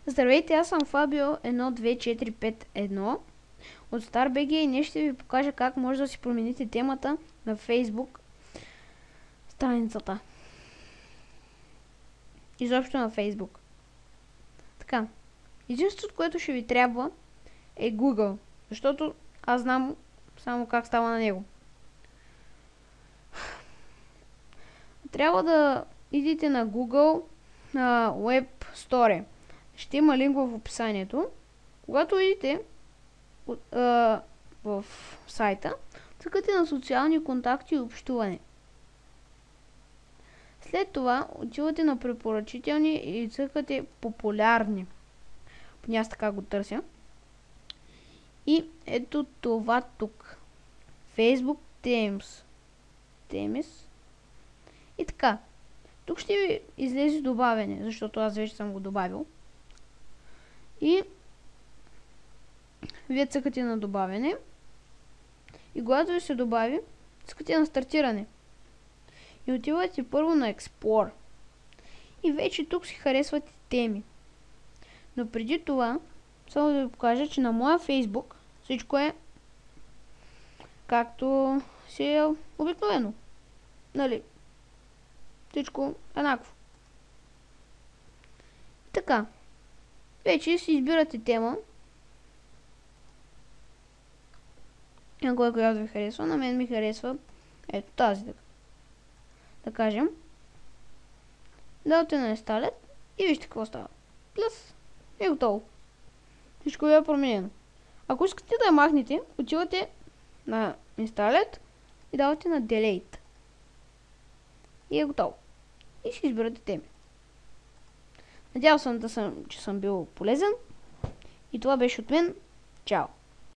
Здравейте, аз съм Фабио 12451 от StarBG и днес ще ви покажа как може да си промените темата на Facebook страницата. Изобщо на Facebook. Така, единството, което ще ви трябва е Google, защото аз знам само как става на него. Трябва да идите на Google, на Web Store. Ще има линк в описанието. Когато идете в сайта, цъкате на социални контакти и общуване. След това отивате на препоръчителни и цъкате популярни. Аз така го търся. И ето това тук. Facebook Themes. И така. Тук ще ви излезе добавяне, защото аз вече съм го добавил. И вие цъкате на добавяне. И когато ви се добави, цъкате на стартиране. И отивате първо на Explore. И вече тук си харесвате теми. Но преди това, само да ви покажа, че на моя Facebook всичко е както си е обикновено. Нали? Всичко еднакво. Така. Вече си избирате тема. На която ви харесва. На мен ми харесва ето тази. Да кажем. Давате на Install и вижте какво става. Плюс. И готово. Всичко е променено. Ако искате да я махнете, отивате на Install и давате на Delete. И е готово. И си избирате теми. Надявам се, че съм бил полезен. И това беше от мен. Чао!